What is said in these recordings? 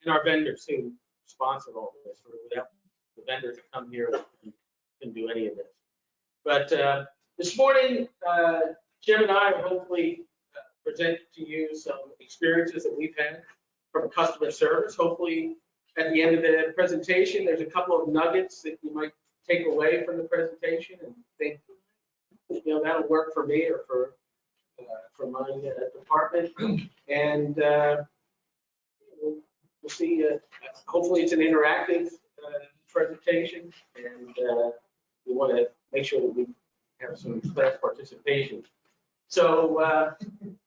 and our vendors who sponsor all of this. Without the vendors that come here, we couldn't do any of this. But this morning, Jim and I will hopefully present to you some experiences that we've had from customer service. Hopefully, at the end of the presentation, there's a couple of nuggets that you might take away from the presentation and think, that'll work for me or for my department. And we'll see. Hopefully, it's an interactive presentation, and we want to make sure that we have some class participation. So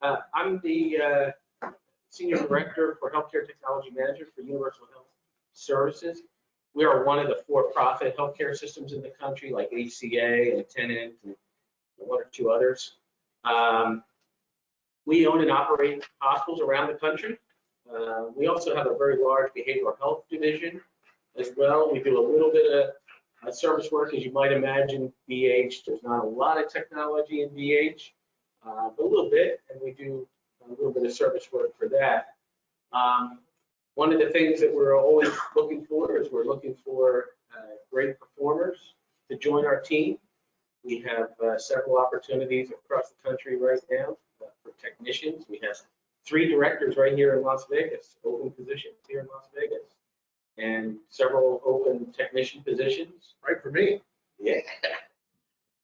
I'm the Senior Director for Healthcare Technology Management for Universal Health Services. We are one of the for-profit healthcare systems in the country, like HCA and Attendant and one or two others. We own and operate hospitals around the country. We also have a very large behavioral health division as well. We do a little bit of service work, as you might imagine. BH, there's not a lot of technology in BH, but a little bit, and we do a little bit of service work for that. One of the things that we're always looking for is we're looking for great performers to join our team. We have several opportunities across the country right now for technicians. We have 3 directors right here in Las Vegas, open positions here in Las Vegas, and several open technician positions. Right for me. Yeah.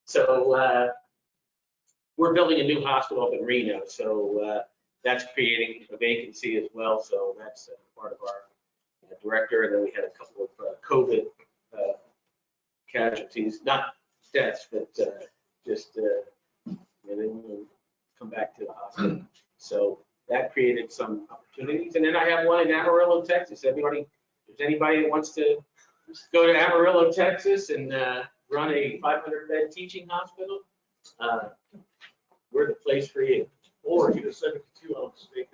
So we're building a new hospital up in Reno, so that's creating a vacancy as well. So that's part of our director. And then we had a couple of COVID casualties, not deaths, but just they want to come back to the hospital. So that created some opportunities. And then I have one in Amarillo, Texas. If there's anybody that wants to go to Amarillo, Texas and run a 500-bed teaching hospital, we're the place for you. Or eat a 72-ounce steak.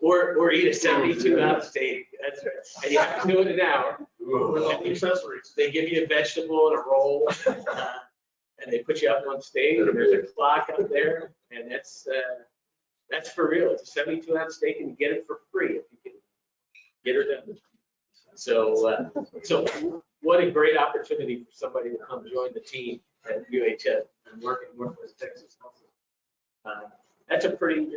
Or eat a 72-ounce steak. That's right. And you have to do it in an hour. Without the accessories. They give you a vegetable and a roll, and they put you up on stage, and there's a clock up there, and that's for real. It's a 72-ounce steak, and you get it for free if you can get her done. So what a great opportunity for somebody to come join the team at UHS and work in Northwest Texas. That's a pretty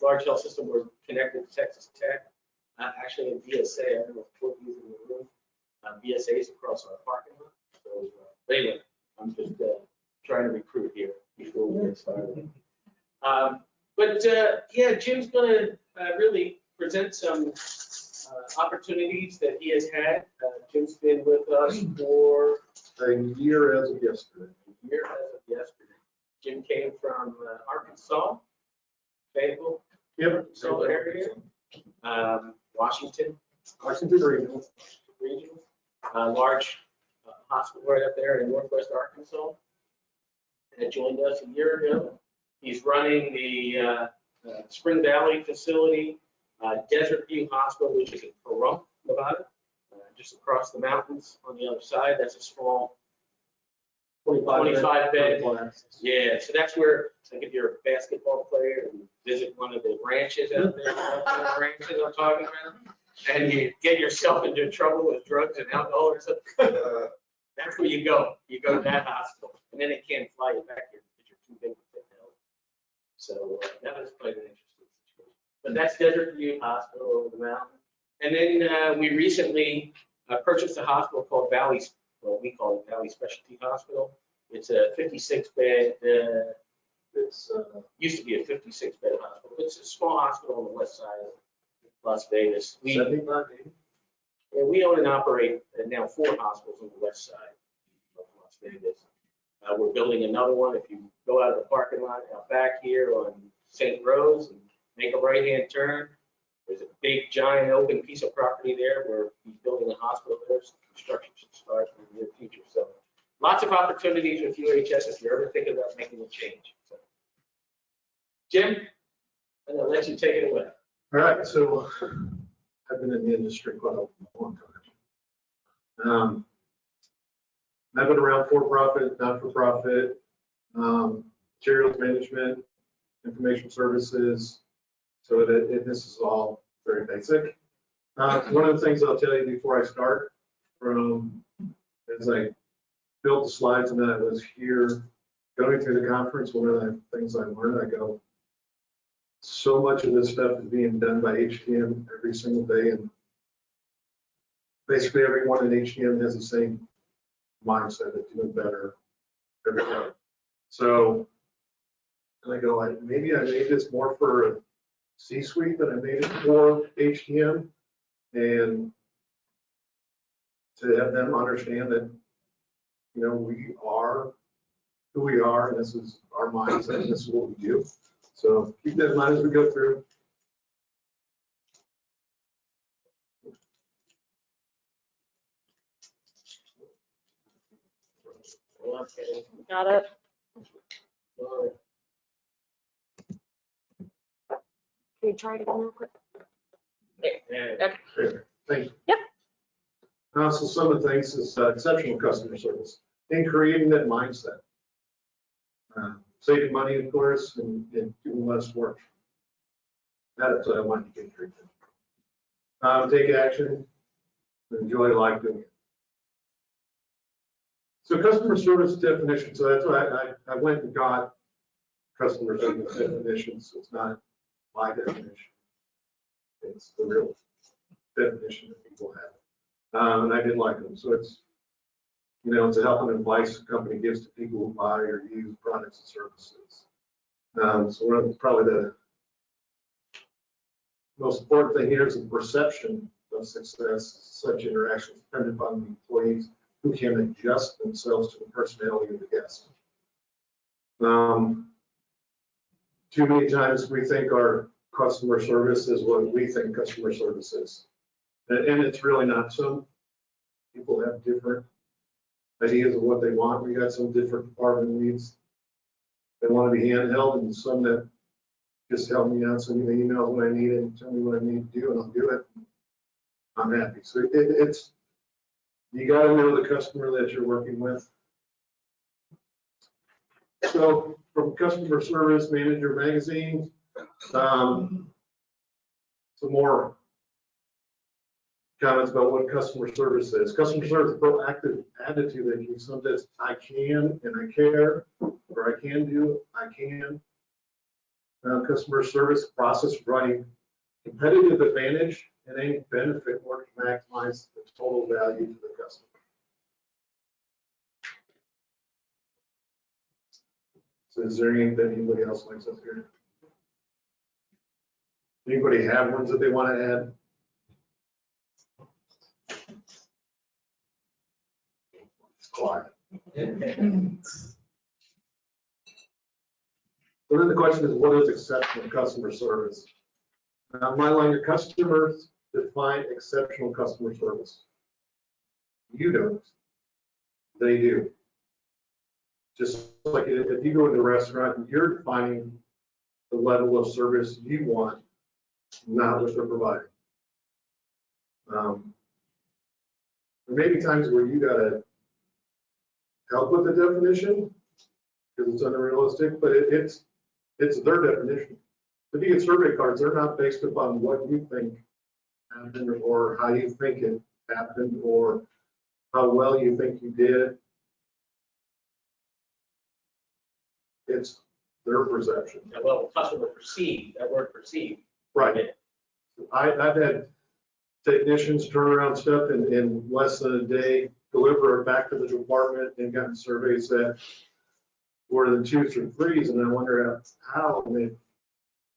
large health system. We're connected to Texas Tech, actually in VSA. I don't know if Portland is in the room. VSA is across our parking lot. So anyway, I'm just trying to recruit here before we get started. Yeah, Jim's going to really present some opportunities that he has had. Jim's been with us for a year as of yesterday. Jim came from Arkansas, Fayetteville, So area, Washington regional. Large hospital right up there in Northwest Arkansas. And joined us a year ago. He's running the Spring Valley facility, Desert View Hospital, which is in Pahrump, Nevada, just across the mountains on the other side. That's a small 25 bed. Yeah, so that's where, like, if you're a basketball player and visit one of the ranches out there, the ranches I'm talking about, and you get yourself into trouble with drugs and alcohol or something, that's where you go. You go to that hospital, and then they can't fly you back here because you're too big to fit hell. So that was quite an interesting situation. But that's Desert View Hospital over the mountain. And then we recently purchased a hospital called Valley. Well, we call it Valley Specialty Hospital. It's a 56-bed, used to be a 56-bed hospital. It's a small hospital on the west side of Las Vegas. We own and operate now 4 hospitals on the west side of Las Vegas. We're building another one. If you go out of the parking lot out back here on St. Rose and make a right-hand turn, there's a big, giant, open piece of property there where he's building a hospital there. So construction should start in the near future. So lots of opportunities with UHS if you're ever thinking about making a change. So, Jim, I'm going to let you take it away. All right. So I've been in the industry quite a long time. I've been around for-profit, not-for-profit, materials management, information services. So this is all very basic. One of the things I'll tell you before I start, as I built the slides and I was here going through the conference, one of the things I learned, I go, so much of this stuff is being done by HTM every single day, and basically everyone in HTM has the same mindset of doing better every day. So, and I go, maybe I made this more for a C-suite than I made it for HTM, and to have them understand that, you know, we are who we are, and this is our mindset, and this is what we do. So keep that in mind as we go through. Got it. Can you try it again real quick? Sure. Thank you. Yep. So some of the things is exceptional customer service and creating that mindset. Saving money, of course, and doing less work. That's what I want to get through. Take action, enjoy life doing it. So customer service definition, so that's why I went and got customer service definitions. It's not my definition. It's the real definition that people have. And I did like them. So it's, you know, it's a help and advice a company gives to people who buy or use products and services. So one of probably the most important thing here is the perception of success. Such interactions dependent upon the employees who can adjust themselves to the personality of the guest. Too many times we think our customer service is what we think customer service is. And it's really not so. People have different ideas of what they want. We got some different department needs. They want to be handheld, and some that just help me out, send me the emails when I need it, and tell me what I need to do, and I'll do it. I'm happy. So it's, you got to know the customer that you're working with. So from Customer Service Manager Magazine, some more comments about what customer service is. Customer service is a proactive attitude that you sometimes I can and I care, or I can do, I can. Customer service process providing competitive advantage and any benefit or to maximize the total value to the customer. So is there anything anybody else likes up here? Anybody have ones that they want to add? It's quiet. So then the question is, what is exceptional customer service? My line of customers define exceptional customer service. You don't. They do. Just like if you go into a restaurant, you're defining the level of service you want, not what they're providing. There may be times where you gotta help with the definition because it's unrealistic, but it's their definition. If you get survey cards, they're not based upon what you think happened or how you think it happened or how well you think you did. It's their perception. Well, customer perceived, that word perceived. Right. I've had technicians turn around stuff in less than a day, deliver it back to the department, and gotten surveys that were the 2s or 3s, and I wonder how. I mean,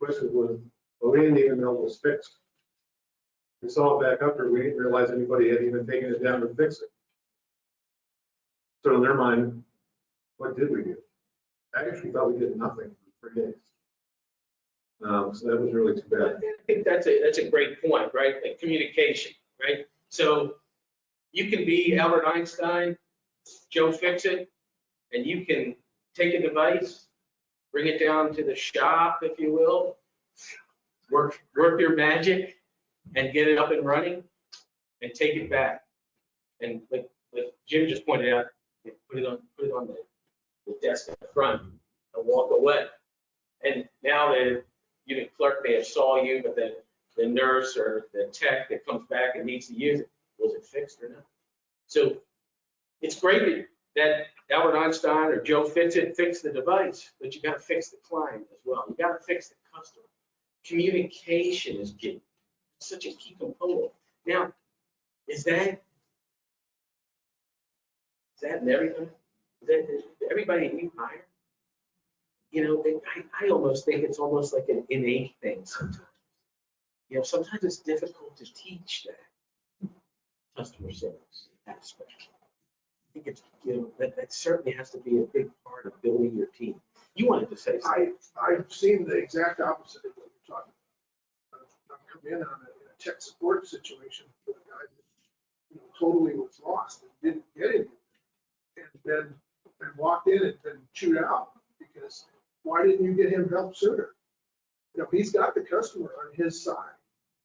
the question was, well, we didn't even know it was fixed. We saw it back up there, we didn't realize anybody had even taken it down to fix it. So in their mind, what did we do? I actually thought we did nothing for 3 days. So that was really too bad. I think that's a great point, right? Like communication, right? So you can be Albert Einstein, Joe Fix-It, and you can take a device, bring it down to the shop, if you will, work your magic, and get it up and running, and take it back. And like Jim just pointed out, put it on the desk at the front and walk away. And now the unit clerk may have saw you, but then the nurse or the tech that comes back and needs to use it, was it fixed or not? So it's great that Albert Einstein or Joe Fixit fixed the device, but you got to fix the client as well. You got to fix the customer. Communication is key. It's such a key component. Now, is that in everybody? Is everybody you hire? You know, I almost think it's almost like an innate thing sometimes. You know, sometimes it's difficult to teach that customer service aspect. I think it's, you know, that certainly has to be a big part of building your team. You wanted to say something. I've seen the exact opposite of what you're talking about. I've come in on a tech support situation with a guy that, you know, totally was lost and didn't get it. And walked in and been chewed out because why didn't you get him help sooner? You know, he's got the customer on his side.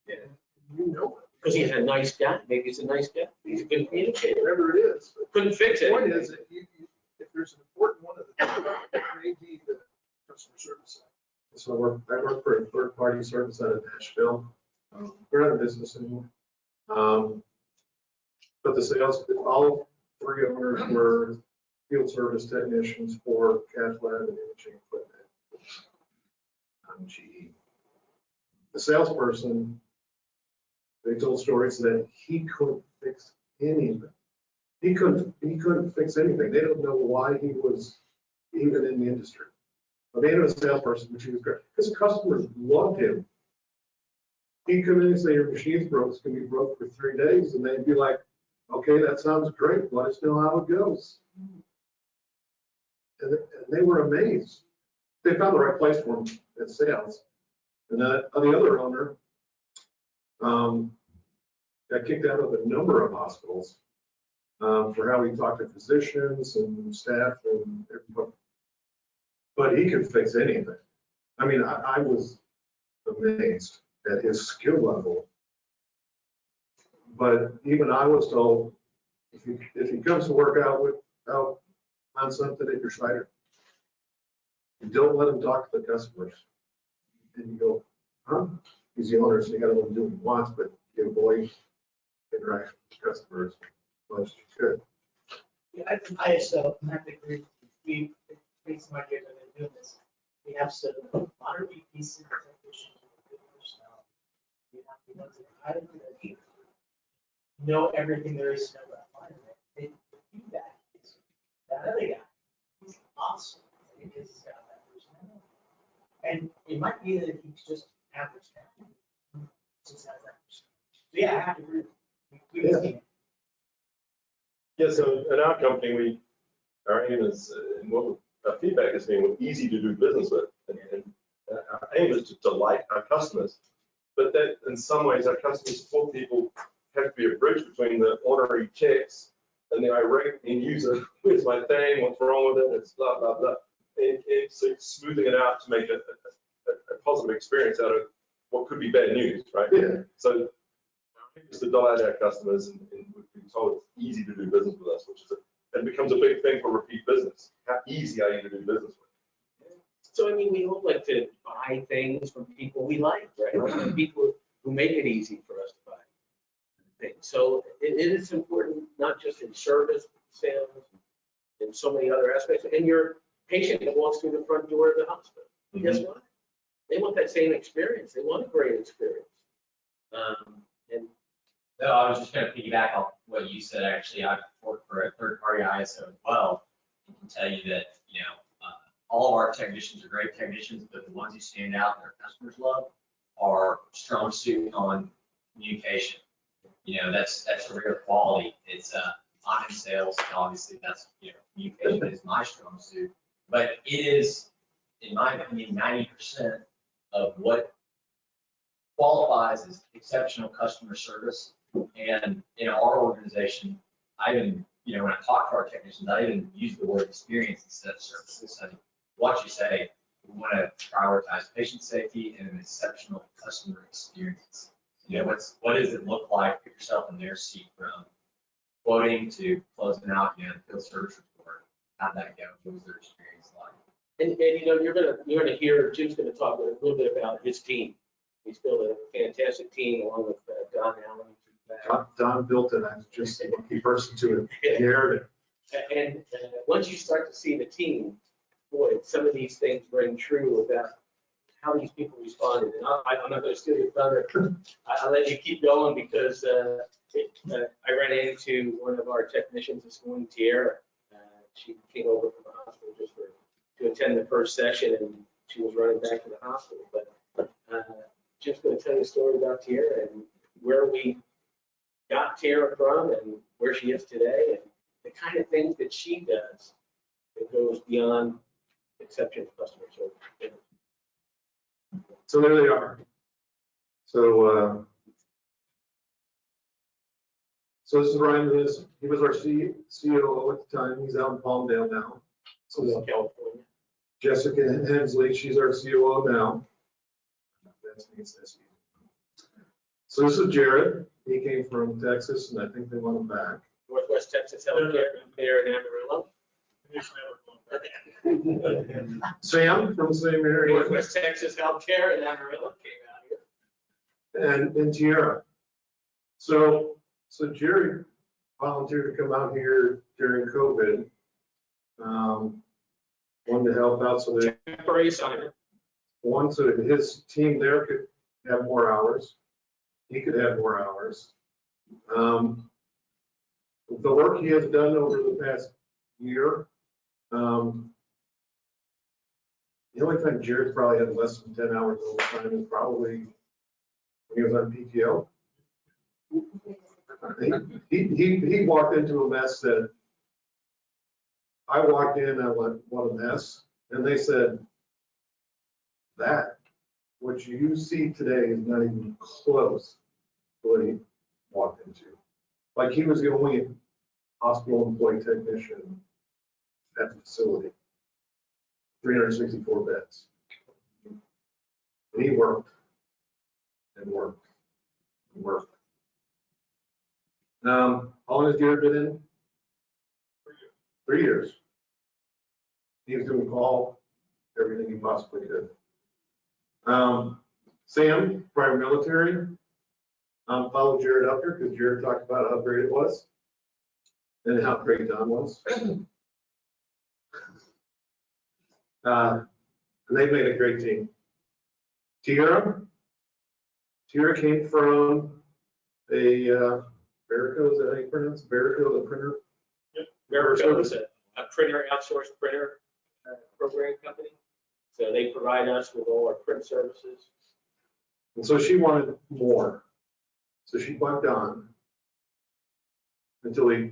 And you know it. Because he's a nice guy. Maybe he's a nice guy. He's a good communicator. Whatever it is. But Couldn't fix the it. point is that if there's an important one of the two, it may be the customer service side. So I work for a third-party service out of Nashville. We're not in business anymore. But the sales, all three owners were field service technicians for cath lab and imaging equipment. GE. The salesperson, they told stories that he couldn't fix anything. He couldn't fix anything. They don't know why he was even in the industry. But they knew a salesperson, which he was great, because the customers loved him. He'd come in and say, your machine's broke, it's gonna be broke for 3 days, and they'd be like, okay, that sounds great, let us know how it goes. And they were amazed. They found the right place for him at sales. And then the other owner got kicked out of a number of hospitals for how he talked to physicians and staff and everybody. But he could fix anything. I mean, I was amazed at his skill level. But even I was told, if he comes to work out on something at your site, you don't let him talk to the customers. And you go, huh? He's the owner, so you got to let him do what he wants, but you avoid interaction with customers as much as you could. Yeah, I so have to agree. We, based on my years I've been doing this, we have some moderately decent technicians with good personality. We have the ones that are highly credentialed, know everything there is to know about finance. They do that. That other guy, he's awesome because he's got that personality. And it might be that he's just average. Just has that personality. So yeah, I have to agree. Yeah, so in our company, our aim is, and what our feedback has been, we're easy to do business with. And our aim is to delight our customers. But that, in some ways, our customer support people have to be a bridge between the ornery checks and the irate end user. Where's my thing? What's wrong with it? It's blah, blah, blah. And it's smoothing it out to make a positive experience out of what could be bad news, right? Yeah. So is to delight our customers, and we've been told it's easy to do business with us, which is it becomes a big thing for repeat business. How easy are you to do business with? So, I mean, we all like to buy things from people we like, right? People who make it easy for us to buy things. So it is important, not just in service, sales, and so many other aspects. And your patient that walks through the front door of the hospital, guess what? They want that same experience. They want a great experience. And No, I was just going to piggyback on what you said. Actually, I've worked for a third-party ISO as well. I can tell you that, you know, all of our technicians are great technicians, but the ones who stand out that our customers love are strong suit on communication. You know, that's a real quality. It's I'm in sales, and obviously that's, you know, communication is my strong suit. But it is, in my opinion, 90% of what qualifies as exceptional customer service. And in our organization, I even, you know, when I talk to our technicians, I even use the word experience instead of services. I mean, what you say, we want to prioritize patient safety and an exceptional customer experience. You know, what does it look like? Put yourself in their seat from quoting to closing out, you know, the field service report. How'd that go? What was their experience like? you know, you're gonna hear Jim's gonna talk a little bit about his team. He's built a fantastic team along with Don Allen. Don built it, I'm just a lucky person to inherit it. And once you start to see the team, boy, some of these things ring true about how these people responded. And I'm not going to steal your thunder. I'll let you keep going because I ran into one of our technicians this morning, Tierra. She came over from the hospital just to attend the first session, and she was running back to the hospital. But just going to tell you a story about Tierra and where we got Tierra from and where she is today, and the kind of things that she does that goes beyond exceptional customer service. So there they are. So this is Ryan Lewis. He was our COO at the time. He's out in Palmdale now. So California. Jessica Hensley, she's our COO now. That's me, says he. So this is Jared. He came from Texas, and I think they want him back. Northwest Texas Healthcare there in Amarillo. Sam from the same area. Northwest Texas Healthcare in Amarillo came out here. And Tierra. So Jerry volunteered to come out here during COVID. Wanted to help out so that Temporary assignment. one, so that his team there could have more hours. He could have more hours. The work he has done over the past year, the only time Jared's probably had less than 10 hours overtime is probably when he was on PTO. He walked into a mess that I walked in, I went, what a mess. And they said, what you see today is not even close to what he walked into. Like he was the only hospital employee technician at the facility, 364 beds. And he worked and worked and worked. How long has Jared been in? 3 years. He was doing call, everything he possibly could. Sam, prior military, followed Jared up here because Jared talked about how great it was and how great Don was. And they made a great team. Tierra came from a Verico, is that how you pronounce it? Verico, the printer? Verico is a printer, outsourced printer program company. So they provide us with all our print services. And so she wanted more. So she bucked on until he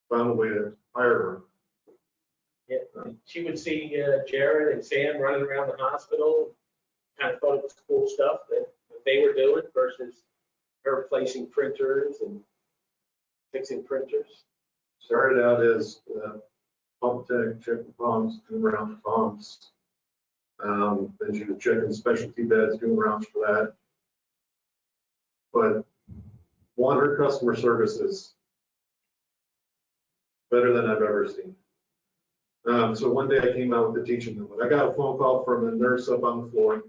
found a way to hire her. Yeah, she would see Jared and Sam running around the hospital, kind of thought it was cool stuff that they were doing versus her placing printers and fixing printers. Started out as pump tech, checking pumps, doing rounds of pumps. Then she was checking specialty beds, doing rounds for that. But her customer service is better than I've ever seen. So one day I came out with the teaching moment. I got a phone call from a nurse up on the floor,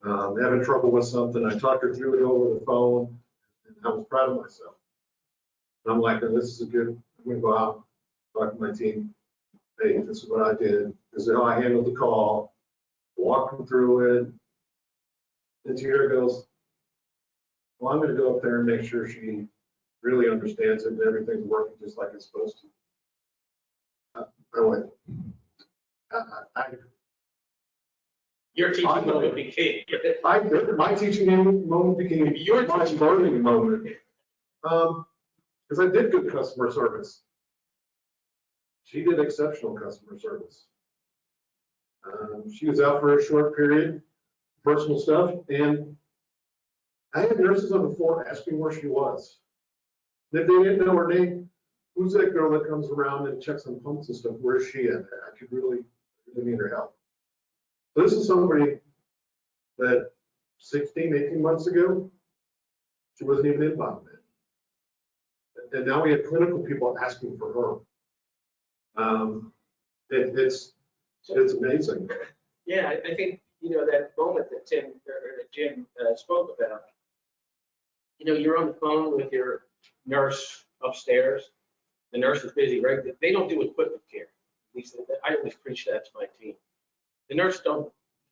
having trouble with something. I talked her through it over the phone, and I was proud of myself. And I'm like, this is a good, I'm gonna go out, talk to my team. Hey, this is what I did. This is how I handled the call, walk them through it. And Tierra goes, well, I'm gonna go up there and make sure she really understands it and everything's working just like it's supposed to. I went, Your teaching moment became. my teaching moment became Your my teaching learning moment. Because I did good customer service. She did exceptional customer service. She was out for a short period, personal stuff, and I had nurses on the floor asking where she was. If they didn't know her name, who's that girl that comes around and checks on pumps and stuff? Where's she at? I could really need her help. So this is somebody that 16, 18 months ago, she wasn't even inbound in. And now we have clinical people asking for her. It's amazing. Yeah, I think, that moment that Jim spoke about. You're on the phone with your nurse upstairs. The nurse is busy, right? They don't do equipment care. At least I always preach that to my team. The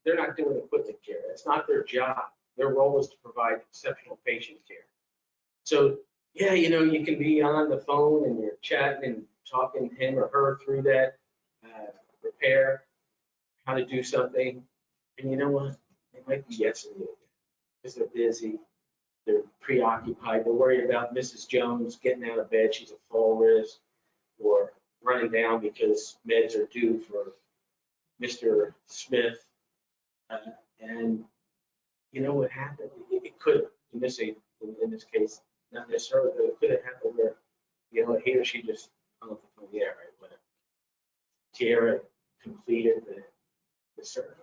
they're not doing equipment care. It's not their job. Their role is to provide exceptional patient care. So, yeah, you can be on the phone and you're chatting and talking him or her through that repair, how to do something. And you know what? They might be guessing you because they're busy. They're preoccupied. They're worried about Mrs. Jones getting out of bed. She's a fall risk, or running down because meds are due for Mr. Smith. And you know what happened? It could, in this case, not necessarily, but it could have happened where, he or she just hung up the phone. Yeah, right. When Tiara completed the surgery.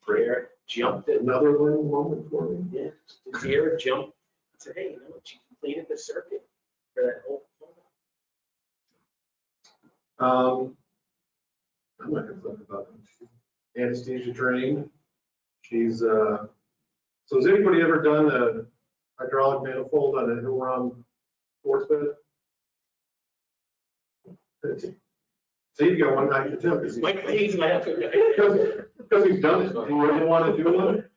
Tiara jumped in. Another learning moment for me. Yeah, Tiara jumped and said, hey, she completed the circuit for that whole phone. I'm not gonna talk about it. She's anesthesia trained. She's, so has anybody ever done a hydraulic manifold on a Hill-Rom sports bed? So you got one guy to tell, because He's laughing. he's done it. Do you really want to do one?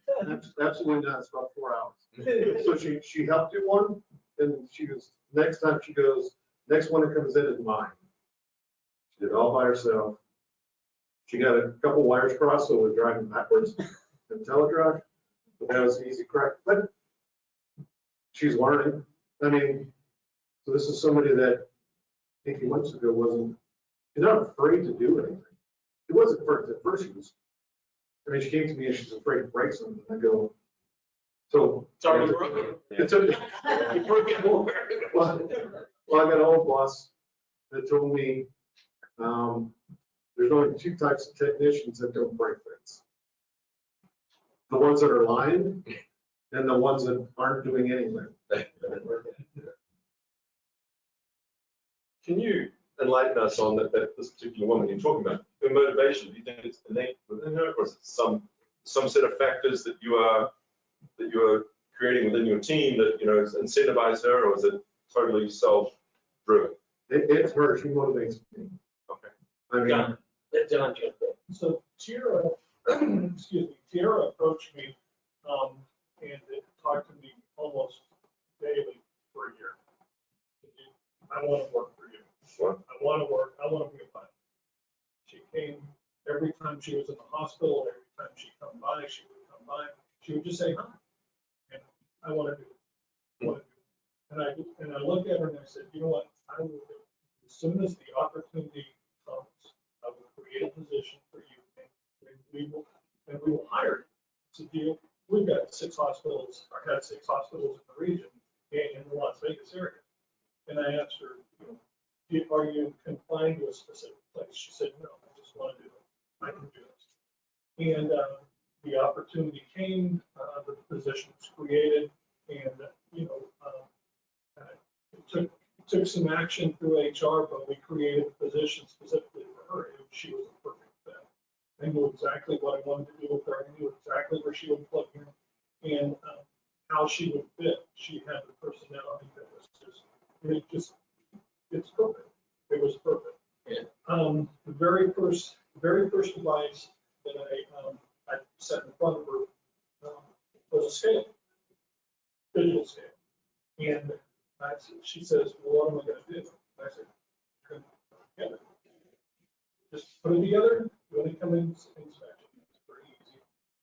Absolutely not. It's about 4 hours. So she helped do one, and next time she goes, next one that comes in is mine. She did it all by herself. She got a couple wires crossed, so it was driving backwards in teledraft, but that was easy correct. But she's learning. I mean, so this is somebody that 18 months ago she's not afraid to do anything. She wasn't first. At first she was, she came to me and she's afraid to break something. I go, so. It's already broken. It's a, You broke it more. well, I got an old boss that told me, there's only 2 types of technicians that don't break things. The ones that are lying and the ones that aren't doing anything. Can you enlighten us on this particular woman you're talking about? Her motivation, do you think it's innate within her, or is it some set of factors that you are creating within your team that incentivize her, or is it totally self-driven? It's her. She motivates me. Okay. I mean, John, let John jump in. So Tiara, Tiara approached me, and talked to me almost daily for a year. I want to work for you. Sure. I want to work. I want to be a pilot. She came every time she was in the hospital, every time she would come by, she would just say hi. And I want to do it. I want to do it. And I looked at her and I said, you know what? I will do it. As soon as the opportunity comes, I will create a position for you, and we will hire you. So we've got 6 hospitals, or had 6 hospitals in the region, in the Las Vegas area. And I asked her, are you confined to a specific place? She said, no, I just want to do it. I can do this. And the opportunity came, the position was created, and it took some action through HR, but we created a position specifically for her, and she was a perfect fit. I knew exactly what I wanted to do with her. I knew exactly where she would plug in, and how she would fit. She had the personality that was it's perfect. It was perfect. Yeah. The very first device that I set in front of her was a scale, digital scale. And she says, well, what am I going to do? I said, put it together. Just put it together. You only come in inspection. It's pretty easy.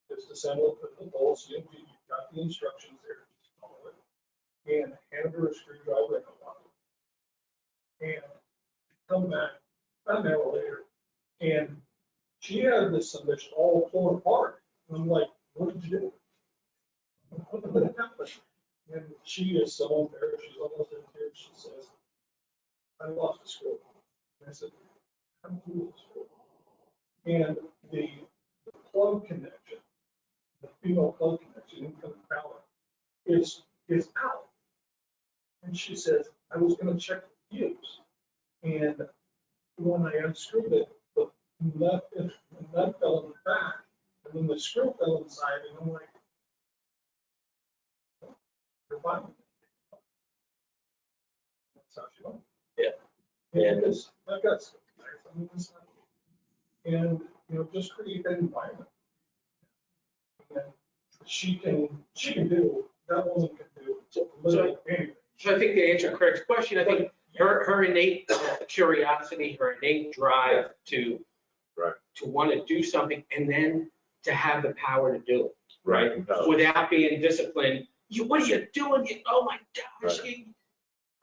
Just assemble it, put the bolts in. You've got the instructions there. Just follow it. And hand her a screwdriver and a lock. And come back about an hour later, and she had this submission all torn apart. And I'm like, what did you do? What happened? And she is so embarrassed. She's almost in tears. She says, I lost a screw. And I said, how did you lose a screw? And the plug connection, the female plug connection, incoming power, is out. And she says, I was going to check the fuse. And when I unscrewed it, the nut fell in the back, and And then the screw fell inside, and I'm like, you're fine. That's how she went. Yeah. And because I've got some nice on this side. And, you know, just create that environment. And she can do, that woman can do literally anything. So I think to answer Craig's question, I think her innate curiosity, her innate drive to Right. to want to do something and then to have the power to do it, Right. without being disciplined. What are you doing? Oh my gosh.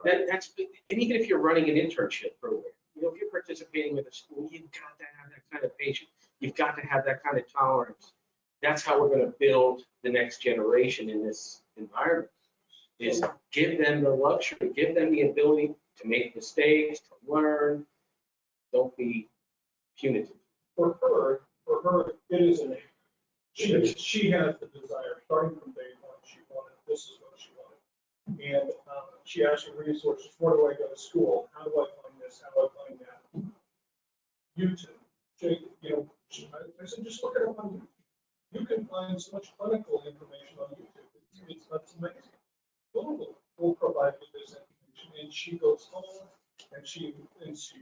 That's, and even if you're running an internship program, you know, if you're participating with a school, you've got to have that kind of patience. You've got to have that kind of tolerance. That's how we're going to build the next generation in this environment, is give them the luxury, give them the ability to make mistakes, to learn. Don't be punitive. For her, it is innate. She has the desire, starting from day one, she wanted, this is what she wanted. And she asked for resources, where do I go to school? How do I find this? How do I find that? YouTube. You know, I said, just look it up on YouTube. You can find so much clinical information on YouTube. That's amazing. Google will provide you this information, and she goes home and she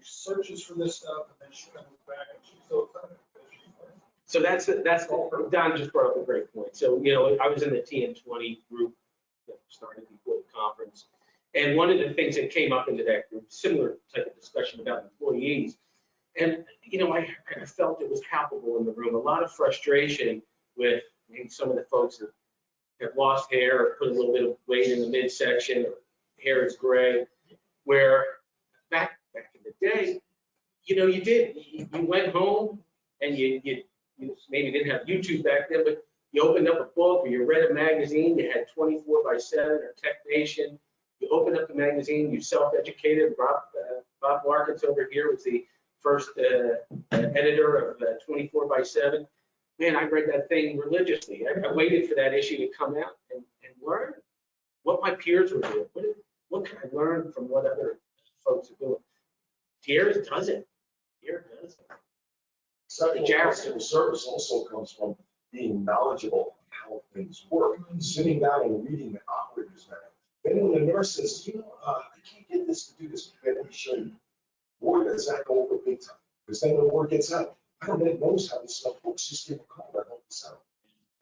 searches for this stuff, and then she comes back and she's so excited because she's learning. So that's Don just brought up a great point. So, you know, I was in the TN20 group that started before the conference. And one of the things that came up into that group, similar type of discussion about employees. And, you know, I felt it was palpable in the room, a lot of frustration with maybe some of the folks that have lost hair or put a little bit of weight in the midsection, or hair is gray, where back in the day, you know, you went home and you maybe didn't have YouTube back then, but you opened up a book or you read a magazine, you had 24/7 or TechNation. You opened up the magazine, you self-educated. Bob Larkins over here was the first editor of 24/7. Man, I read that thing religiously. I waited for that issue to come out and learn what my peers were doing. What can I learn from what other folks are doing? Tierra does it. Second, customer service also comes from being knowledgeable on how things work, sitting down and reading the operator's manual. Then when the nurse says, you know, I can't get this to do this, let me show you. Boy, does that go over big time, because then the word gets out. Paramedic knows how this stuff works, just give a call, that help us out.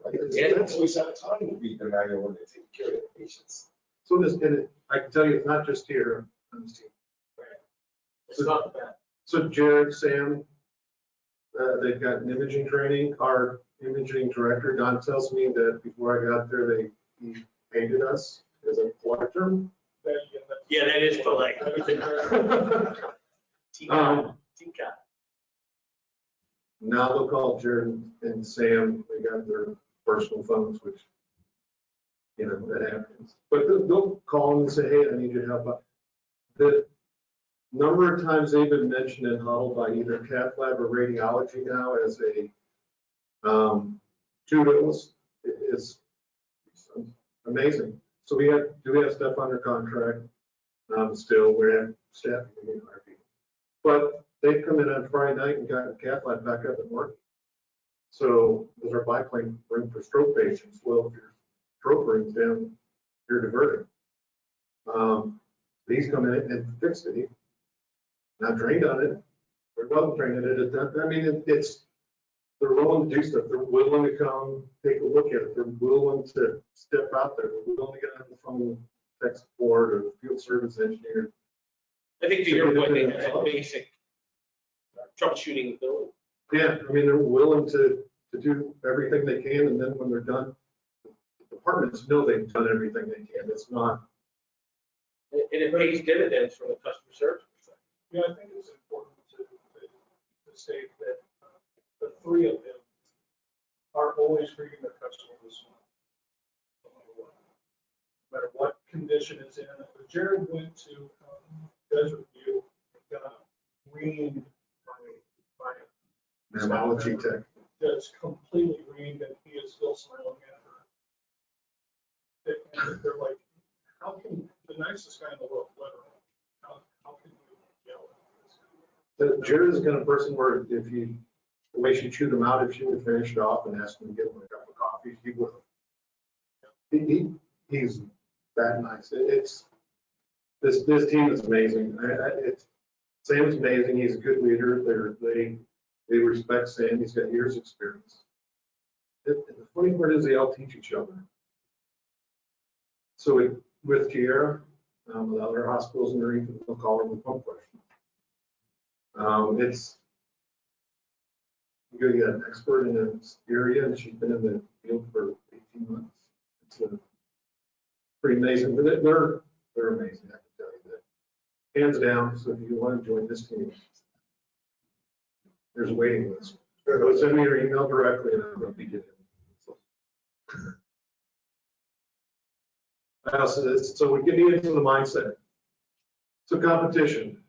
Right? Yeah. That's always have time to read the manual when they take care of the patients. So this, and I can tell you, it's not just here on this team. It's not bad. So Jared, Sam, they've got an imaging training. Our imaging director, Don, tells me that before I got there, he painted us as a collector. Yeah, that is polite. Teacup. Now they'll call Jared and Sam, they got their personal phones, which, you know, that happens. But they'll call them and say, hey, I need your help. The number of times they've been mentioned in Huddle by either cath lab or radiology now as a tutorials is amazing. So we have stuff under contract. Still, we're staffing in our people. But they've come in on Friday night and got cath lab back up and working. So those are biplane room for stroke patients. Well, if your stroke room's down, you're diverting. These come in and fixed it. He's not trained on it. They're well trained at it. I mean, they're willing to do stuff. They're willing to come take a look at it. They're willing to step out there. They're willing to get on the phone with tech support or field service engineer. I think to your point, they have that basic troubleshooting ability. Yeah, I mean, they're willing to do everything they can, and then when they're done, the departments know they've done everything they can. It's not. And it pays dividends from a customer service perspective. Yeah, I think it's important to state that the three of them are always treating their customer this way. No matter what condition it's in. Jared went to Desert View and got reamed by Mammology tech. Just completely reamed, and he is still smiling at her. And they're like, how can the nicest guy in the world, literally, how can you yell at this? Jared is the kind of person where if The way she chewed them out, if she would finish it off and ask him to get him a cup of coffee, he would. He's that nice. This team is amazing. Sam's amazing. He's a good leader. They respect Sam. He's got years' experience. The funny part is they all teach each other. So with Tierra, with other hospitals in the region, they'll call her with one question. You get an expert in this area, and she's been in the field for 18 months. It's pretty amazing. But they're amazing, I can tell you that. Hands down, so if you want to join this team, there's a waiting list. Send me your email directly, and I'll be getting it. So we get into the mindset. So competition.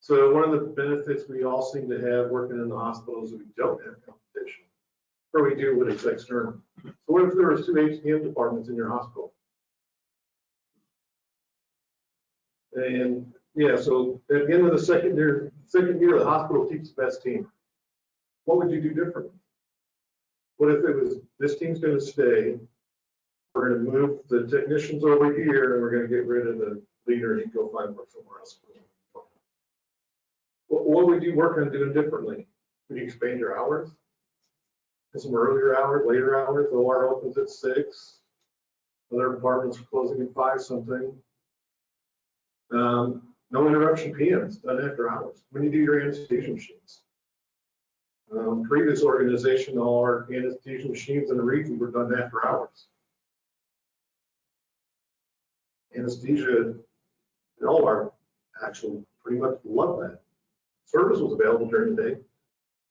So one of the benefits we all seem to have working in the hospitals is we don't have competition. Or we do, but it's external. So what if there was 2 HCM departments in your hospital? And yeah, so at the end of the second year, the hospital keeps the best team. What would you do differently? What if it was, this team's going to stay, we're going to move the technicians over here, and we're going to get rid of the leader and go find work somewhere else? What would you work on doing differently? Would you expand your hours? Some earlier hours, later hours? The OR opens at 6. Other departments are closing at 5 something. No interruption PMs, done after hours. When you do your anesthesia machines. Previous organization, all our anesthesia machines in the region were done after hours. Anesthesia, and all our actually pretty much love that. Service was available during the day,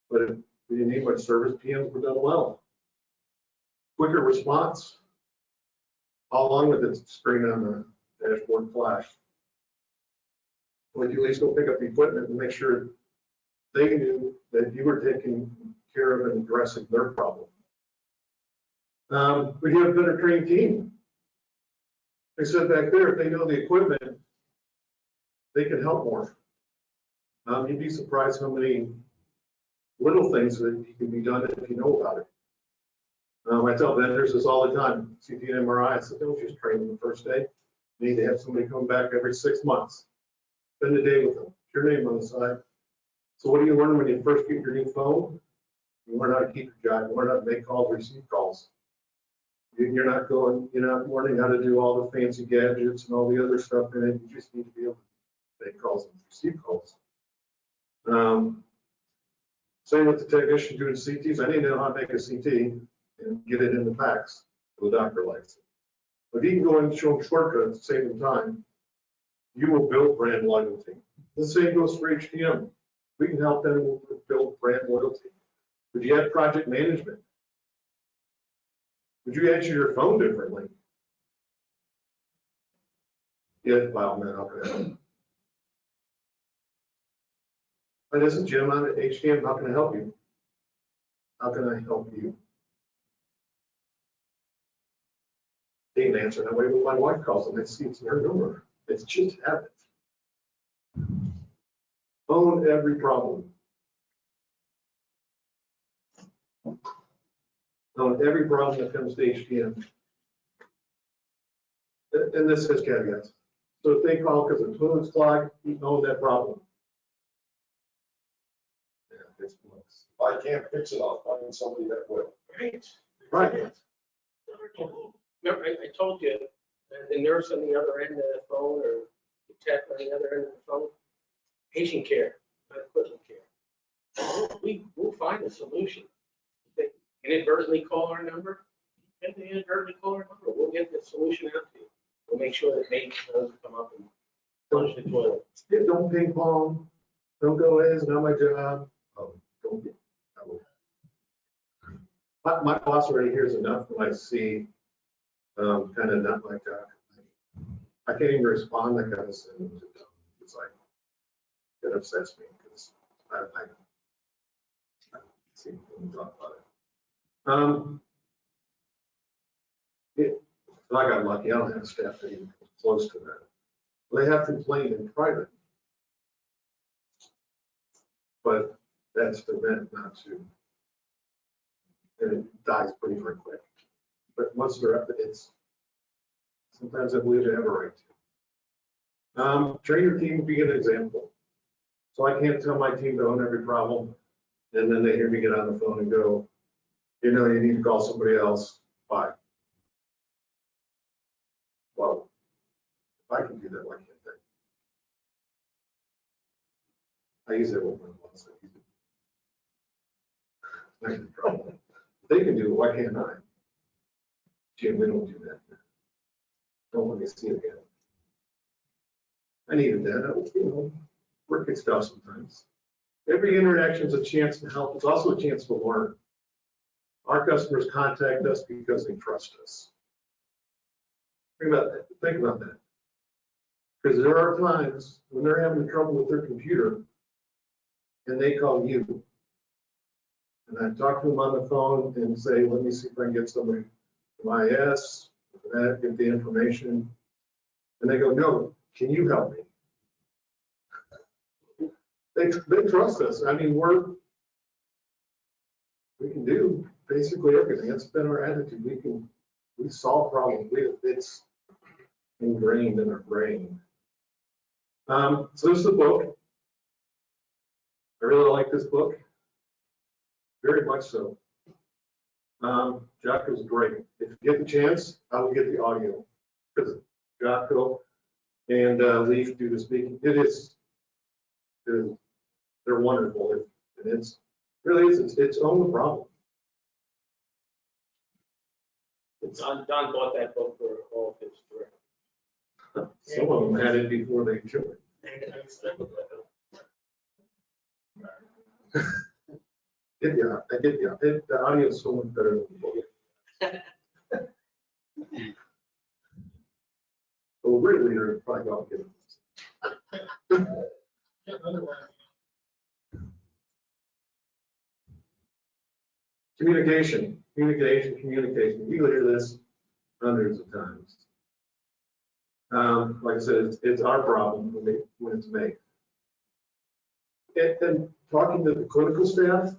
but if we didn't need much service, PMs were done well. Quicker response. How long would the screen on the dashboard flash? Would you at least go pick up the equipment and make sure they knew that you were taking care of and addressing their problem? Would you have a better trained team? They said back there, if they know the equipment, they can help more. You'd be surprised how many little things that can be done if you know about it. I tell vendors this all the time, CT and MRI, I said, don't just train them the first day. You need to have somebody come back every 6 months. Spend a day with them, your name on the side. So what do you learn when you first get your new phone? You learn how to keep your job, you learn how to make calls, receive calls. You're not learning how to do all the fancy gadgets and all the other stuff in it. You just need to be able to make calls and receive calls. Same with the technician doing CTs. I need to know how to make a CT and get it in the packs so the doctor likes it. But if you can go and show them shortcuts, save them time, you will build brand loyalty. The same goes for HTM. We can help them build brand loyalty. Would you have project management? Would you answer your phone differently? Yeah, wow, man, okay. Hi, this is Jim. I'm at HTM. How can I help you? How can I help you? They didn't answer that way, but my wife calls them. I see it's their number. It's just habit. Own every problem. Own every problem that comes to HTM. And this has caveats. So if they call because the toilet's clogged, you own that problem. If I can't fix it, I'll find somebody that will. Right. Right. Remember, I told you, the nurse on the other end of the phone or the tech on the other end of the phone, patient care, not equipment care. We'll find a solution. If they inadvertently call our number, if they inadvertently call our number, we'll get the solution out to you. We'll make sure that maintenance doesn't come up and flush the toilet. Yeah, don't ping pong. Don't go, hey, it's not my job. Oh, don't be. My boss already hears enough when I see kind of not like that. I can't even respond. I gotta send them to them. It's like, it upsets me because I see them talk about it. I got lucky. I don't have staff that even close to that. They have complained in private. But That's the meant not to. And it dies pretty quick. But once they're up, it's, sometimes I believe they have a right to. Train your team, be an example. So I can't tell my team to own every problem, and then they hear me get on the phone and go, you know, you need to call somebody else. Bye. Well, if I can do that, why can't they? I use that with my boss. That's the problem. If they can do it, why can't I? Jim, we don't do that. Don't let me see it again. I needed that. You know, work gets tough sometimes. Every interaction is a chance to help. It's also a chance to learn. Our customers contact us because they trust us. Think about that. Think about that. Because there are times when they're having trouble with their computer and they call you. And I talk to them on the phone and say, let me see if I can get somebody from IS, that, get the information. And they go, no, can you help me? They trust us. I mean, we can do basically everything. That's been our attitude. We solve problems. It's ingrained in our brain. So this is the book. I really like this book. Very much so. Jocko's great. If you get the chance, I will get the audio because Jocko and Leaf do the speaking. They're wonderful. And it's really it's own the problem. Don bought that book for all of his directors. Some of them had it before they took it. I get you. The audio is so much better than the book. Well, really, they're probably going to get it. Communication. You hear this hundreds of times. Like I said, it's our problem when it's made. And talking to the clinical staff,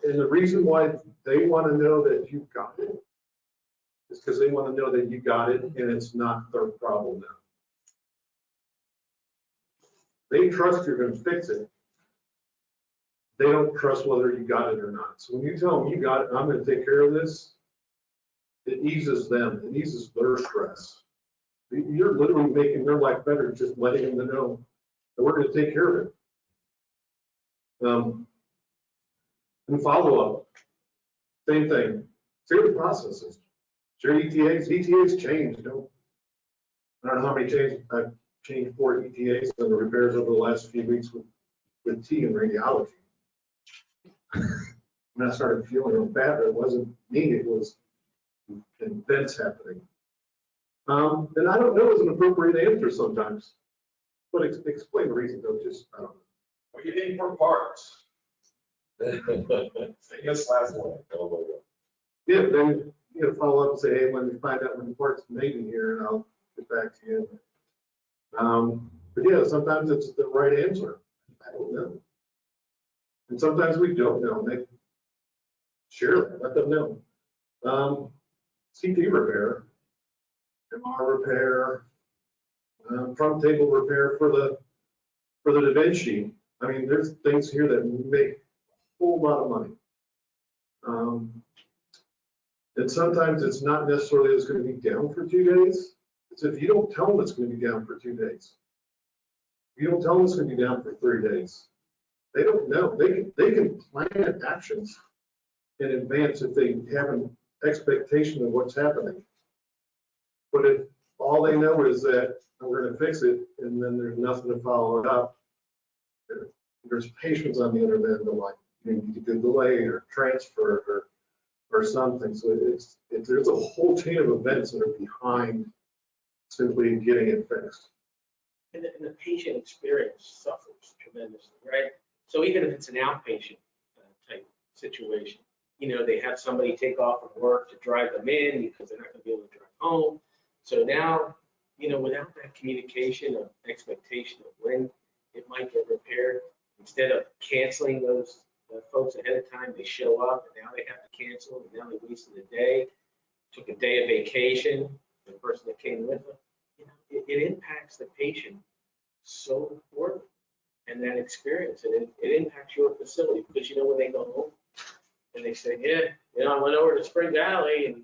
and the reason why they want to know that you got it is because they want to know that you got it and it's not their problem now. They trust you're going to fix it. They don't trust whether you got it or not. So when you tell them you got it, I'm going to take care of this, it eases them, it eases their stress. You're literally making their life better, just letting them know that we're going to take care of it. And follow up, same thing. Share the processes. Share ETAs. ETAs change. I don't know how many changes. I've changed 4 ETAs and the repairs over the last few weeks with T and radiology. When I started feeling real bad, it wasn't me, it was events happening. And I don't know is an appropriate answer sometimes, but explain the reason, though, just, I don't know. What do you need for parts? Famous last one. Yeah, then you gotta follow up and say, hey, when we find out when the part's made in here, and I'll get back to you. But yeah, sometimes it's the right answer. I don't know. And sometimes we don't know. And they share that, let them know. CT repair, MR repair, front table repair for the Da Vinci. I mean, there's things here that make a whole lot of money. And sometimes it's not necessarily it's going to be down for 2 days. It's if you don't tell them it's going to be down for 2 days. If you don't tell them it's going to be down for 3 days. They don't know. They can plan actions in advance if they have an expectation of what's happening. But if all they know is that we're going to fix it and then there's nothing to follow it up, there's patients on the other end of like you need to delay or transfer or something. So there's a whole chain of events that are behind simply getting it fixed. And the patient experience suffers tremendously, right? So even if it's an outpatient type situation, you know, they have somebody take off from work to drive them in because they're not going to be able to drive home. So now, you know, without that communication of expectation of when it might get repaired, instead of canceling those folks ahead of time, they show up and now they have to cancel and now they wasted a day, took a day of vacation, the person that came with them. You know, it impacts the patient so poorly and that experience, and it impacts your facility because you know when they go home and they say, yeah, you know, I went over to Spring Valley and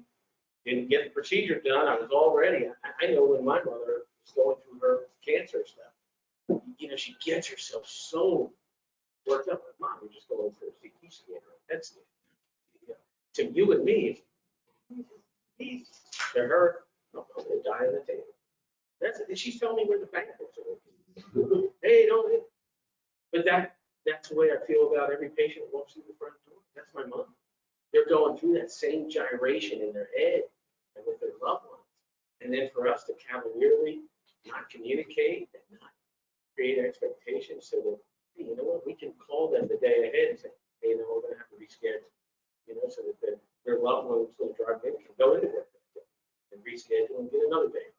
didn't get the procedure done. I was all ready. I know when my mother was going through her cancer stuff, you know, she gets herself so worked up. Mom, you're just going for a CT scan or a PET scan. You know, to you and me, to her, I'm going to die on the table. That's it. And she's telling me where the benefits are. Hey, don't. But that's the way I feel about every patient that walks through the front door. That's my mom. They're going through that same gyration in their head and with their loved ones. And then for us to cavalierly not communicate and not create expectations so that, hey, you know what, we can call them the day ahead and say, hey, you know, we're going to have to reschedule, you know, so that their loved ones will drive in, can go into work and reschedule and get another day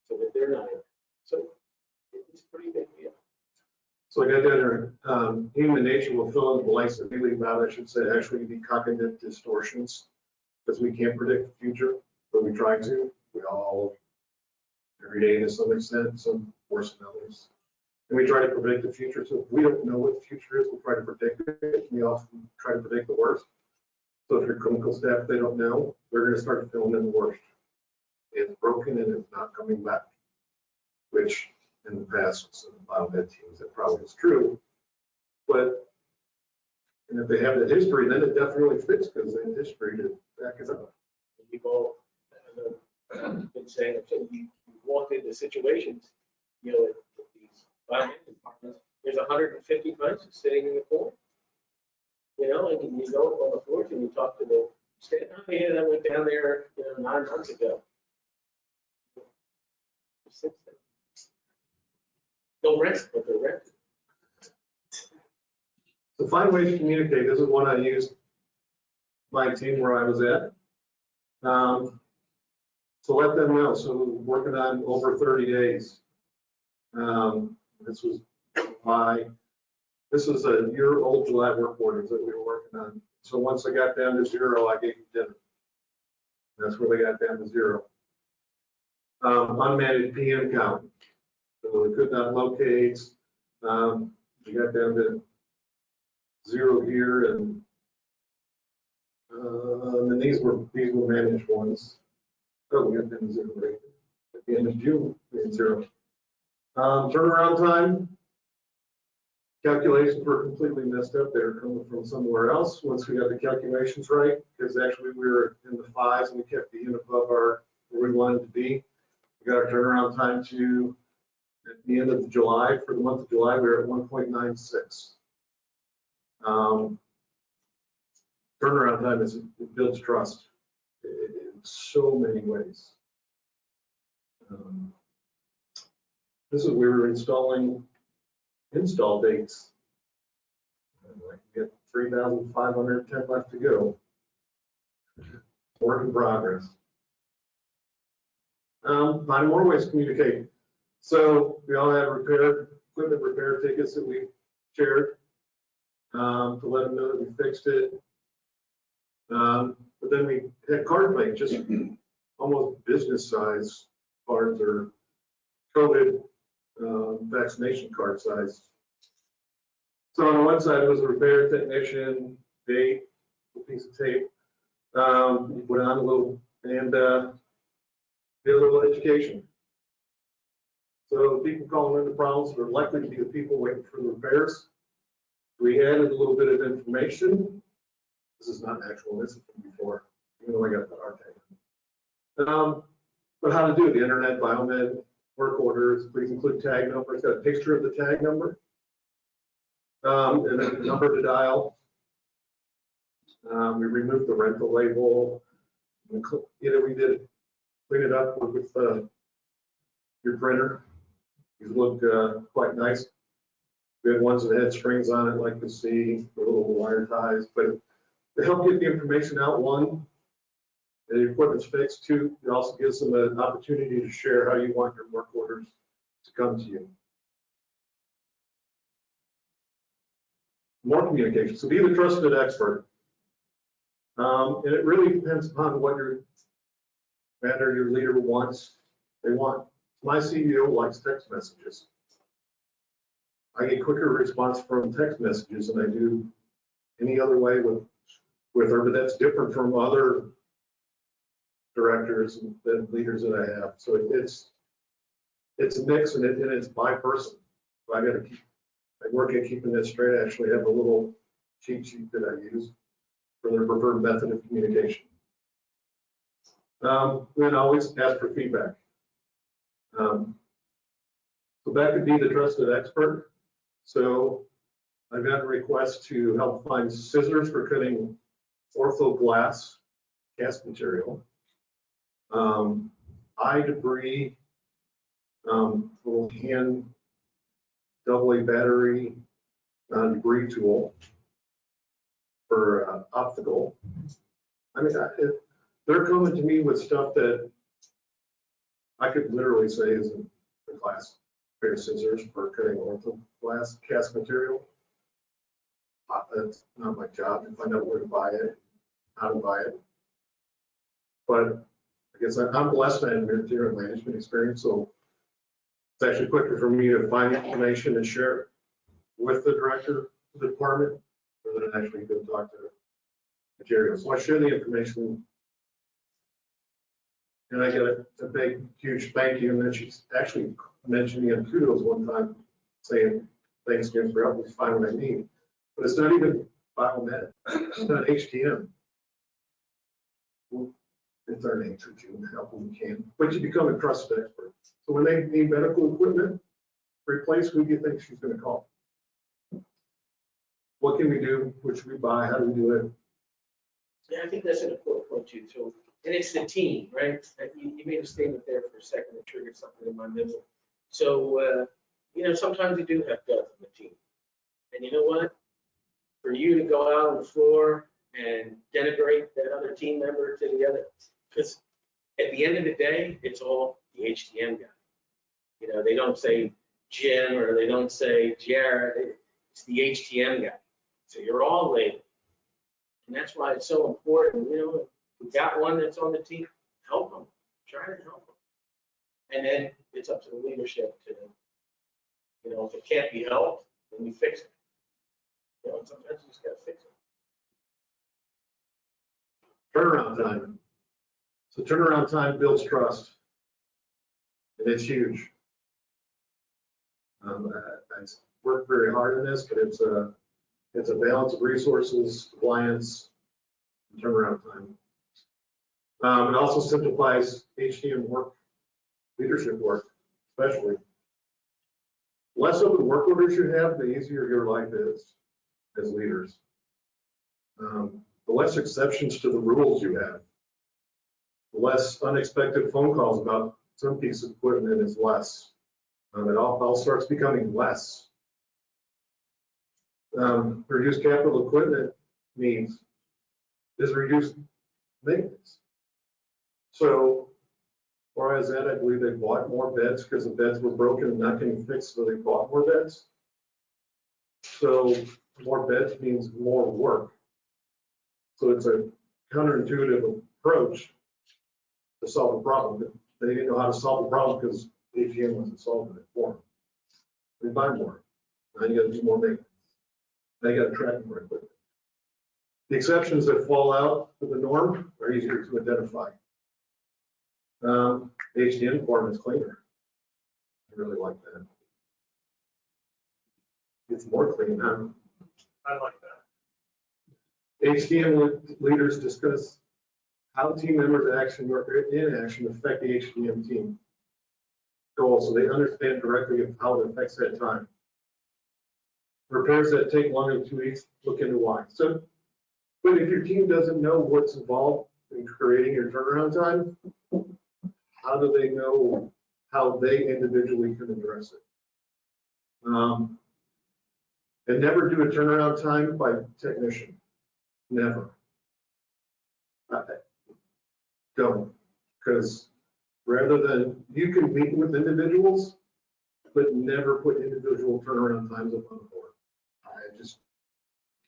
so that they're not in. So it's a pretty big deal. So I got that, human nature will fill in the blanks that we leave out, I should say, actually be cognitive distortions, because we can't predict the future, but we try to. We all, every day to some extent, some worse than others. And we try to predict the future, so if we don't know what the future is, we'll try to predict it. We often try to predict the worst. So if your clinical staff, they don't know, they're gonna start filling in the worst. It's broken and it's not coming back, which in the past, some biomed teams, that probably is true. But, and if they have that history, then it definitely fits because they have history to back it up. We've all been saying, you walk into situations, you know, at these biomed departments, there's 150 places sitting in the corner. You know, and you go on the floor and you talk to the staff, oh yeah, that went down there, you know, 9 months ago. Since then. They'll rent, but they're renting. So find ways to communicate. This is one I used my team where I was at. So let them know. So we're working on over 30 days. This was a year-old July work orders that we were working on. So once I got down to 0, I gave them dinner. That's where they got down to 0. Unmanaged PM count. So we could not locate. We got down to 0 here, and these were managed ones. Oh, we got down to 0 right at the end of June. We had 0. Turnaround time. Calculations were completely messed up. They were coming from somewhere else. Once we got the calculations right, because actually we were in the 5s and we kept the unit above where we wanted to be. We got our turnaround time to, at the end of July, for the month of July, we were at 1.96. Turnaround time it builds trust in so many ways. This is we were installing install dates. We got 3,510 left to go. Work in progress. Find more ways to communicate. So we all have equipment repair tickets that we shared to let them know that we fixed it. But then we had card plate, just almost business size cards or COVID vaccination card size. So on one side it was a repair technician, date, a piece of tape. We put on a little and did a little education. So people calling in the problems are likely to be the people waiting for the repairs. We added a little bit of information. This is not actual, this is from before, even though I got the archive. But how to do the internet, biomed, work orders, please include tag number. It's got a picture of the tag number. And then the number to dial. We removed the rental label. We did clean it up with your printer. These look quite nice. We had ones that had strings on it, like to see, the little wire ties. But to help get the information out, one, the equipment's fixed. 2, it also gives them an opportunity to share how you want your work orders to come to you. More communication. So be the trusted expert. And it really depends upon what your manager, your leader wants. They want. My CEO likes text messages. I get quicker response from text messages than I do any other way with her, but that's different from other directors and leaders that I have. So it's a mix and it's by person. I work at keeping that straight. I actually have a little cheat sheet that I use for their preferred method of communication. Then always ask for feedback. So that could be the trusted expert. So I've got a request to help find scissors for cutting ortho glass cast material. Eye debris, little hand AA battery debris tool for optical. I mean, they're coming to me with stuff that I could literally say isn't the class. Pair of scissors for cutting ortho glass cast material. That's not my job to find out where to buy it, how to buy it. But I guess I'm blessed I have material management experience, so it's actually quicker for me to find information and share it with the director of the department rather than actually go talk to the material. So I share the information and I get a big, huge thank you. And then she's actually mentioned me in kudos one time saying, thanks again for helping me find what I need. But it's not even biomed, it's not HTM. It's our nature to help when we can, but you become a trusted expert. So when they need medical equipment replaced, who do you think she's gonna call? What can we do? What should we buy? How do we do it? Yeah, I think that's an important point too. So, and it's the team, right? You made a statement there for a second that triggered something in my memory. So, sometimes you do have depth in the team. And you know what? For you to go out on the floor and denigrate that other team member to the other, because at the end of the day, it's all the HTM guy. They don't say Jim or they don't say Jared. It's the HTM guy. So you're all labeled. And that's why it's so important. If we got one that's on the team, help them. Try to help them. And then it's up to the leadership to, if it can't be helped, then we fix it. Sometimes you just got to fix it. Turnaround time. So turnaround time builds trust. And it's huge. I worked very hard on this, but it's a balance of resources, compliance, and turnaround time. It also simplifies HTM work, leadership work, especially. The less open work orders you have, the easier your life is as leaders. The less exceptions to the rules you have, the less unexpected phone calls about some piece of equipment is less. It all starts becoming less. Reduced capital equipment means is reduced maintenance. So, whereas that, I believe they bought more beds because the beds were broken and not getting fixed, so they bought more beds. So more beds means more work. So it's a counterintuitive approach to solve a problem. They didn't know how to solve the problem because AGM wasn't solving it for them. They buy more. Now you got to do more maintenance. Now you got to track more equipment. The exceptions that fall out of the norm are easier to identify. The HDM department is cleaner. I really like that. It's more clean, huh? I like that. HDM leaders discuss how team members' action or inaction affect the HDM team goal, so they understand directly how it affects that time. Repairs that take longer than 2 weeks, look into why. So, but if your team doesn't know what's involved in creating your turnaround time, how do they know how they individually can address it? And never do a turnaround time by technician. Never. Don't. Because rather than, you can meet with individuals, but never put individual turnaround times up on the board.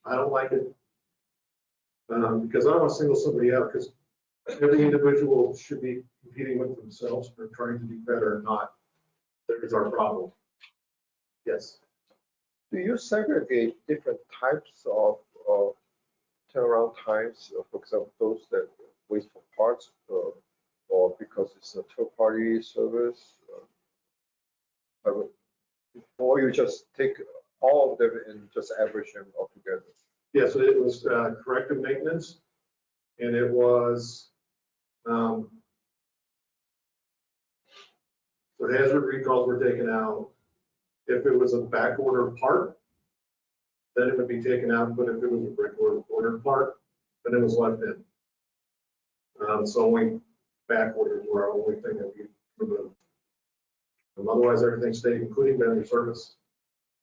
I don't like it. Because I don't want to single somebody out, because every individual should be competing with themselves or trying to do better and not. There's our problem. Yes. Do you segregate different types of turnaround times, for example, those that wait for parts, or because it's a third-party service? Or you just take all of them and just average them all together? Yes, it was corrective maintenance, and it was, so hazard recalls were taken out. If it was a back order part, then it would be taken out, but if it was a regular ordered part, then it was left in. So only back orders were our only thing that we removed. Otherwise, everything stayed, including vendor service.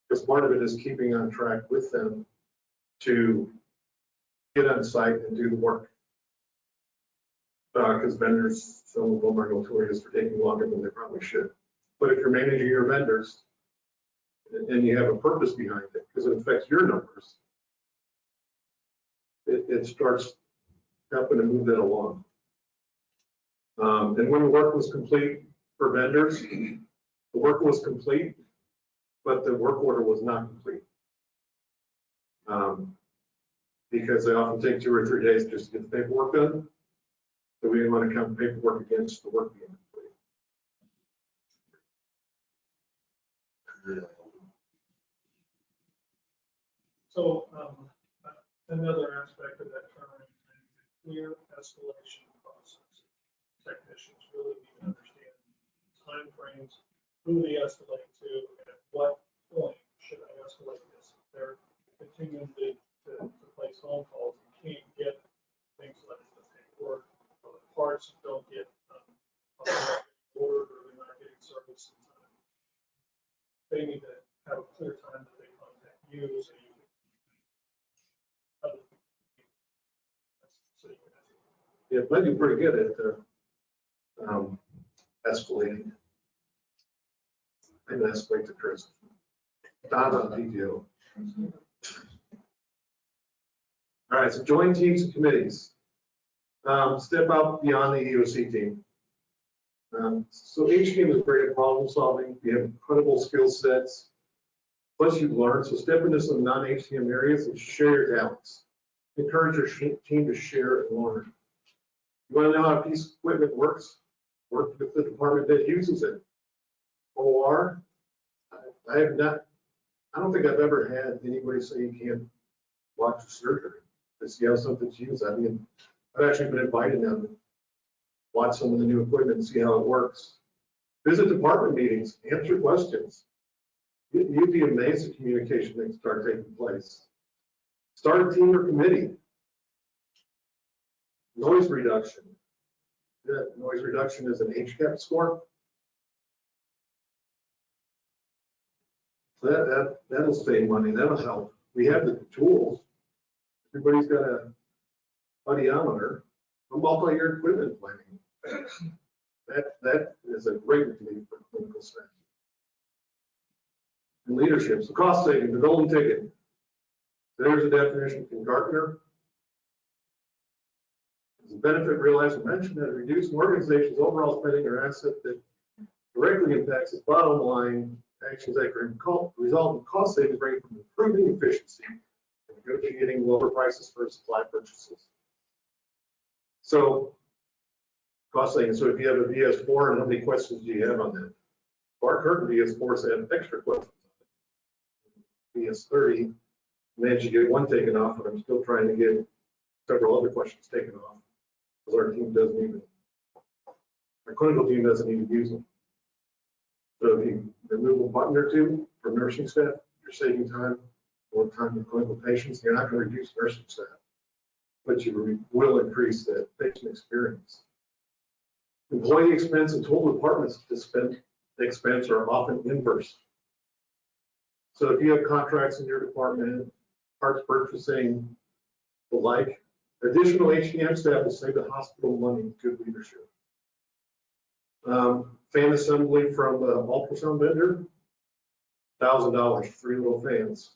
Because part of it is keeping on track with them to get on site and do the work. Because vendors, some of them are notorious for taking longer than they probably should. But if you're managing your vendors and you have a purpose behind it, because it affects your numbers, it starts helping to move that along. And when the work was complete for vendors, the work was complete, but the work order was not complete. Because they often take 2 or 3 days just to get the paperwork done. So we didn't want to count paperwork against the work being complete. So another aspect of that turnaround is a clear escalation process. Technicians really need to understand timeframes, who they escalate to, and at what point should I escalate this. If they're continuing to place phone calls and can't get things like the paperwork or the parts don't get ordered or they're not getting service in time, they need to have a clear time that they contact you so you can. Yeah, but you're pretty good at escalating. Maybe escalate to Chris. Don on PTO. All right, so join teams and committees. Step out beyond the EOC team. So each team is great at problem solving. You have incredible skill sets. Plus you learn, so step into some non-HCM areas and share your talents. Encourage your team to share and learn. You want to know how a piece of equipment works? Work with the department that uses it. OR, I don't think I've ever had anybody say you can't watch a surgery to see how something's used. I mean, I've actually been invited down to watch some of the new equipment and see how it works. Visit department meetings, answer questions. You'd be amazed at communication that can start taking place. Start a team or committee. Noise reduction. Yeah, noise reduction is an HCAP score. So that'll save money, that'll help. We have the tools. Everybody's got a audiometer, a multi-year equipment planning. That is a great relief for clinical staff. And leadership, so cost saving, the golden ticket. There's a definition from Gartner. The benefit realized and mentioned that reduced an organization's overall spending or asset that directly impacts its bottom line actions that can result in cost savings ranging from improving efficiency and negotiating lower prices for supply purchases. So cost savings. So if you have a VS4, and how many questions do you have on that? Our current VS4s have extra questions on it. VS30 managed to get one taken off, but I'm still trying to get several other questions taken off. Because our team doesn't even, our clinical team doesn't even use them. So if you remove a button or two for nursing staff, you're saving time, more time with clinical patients. You're not going to reduce nursing staff, but you will increase that patient experience. Employee expense and total departments expense are often inverse. So if you have contracts in your department, parts purchasing, the like, additional HCM staff will save the hospital money with good leadership. Fan assembly from the ultrasound vendor, $1,000, 3 little fans.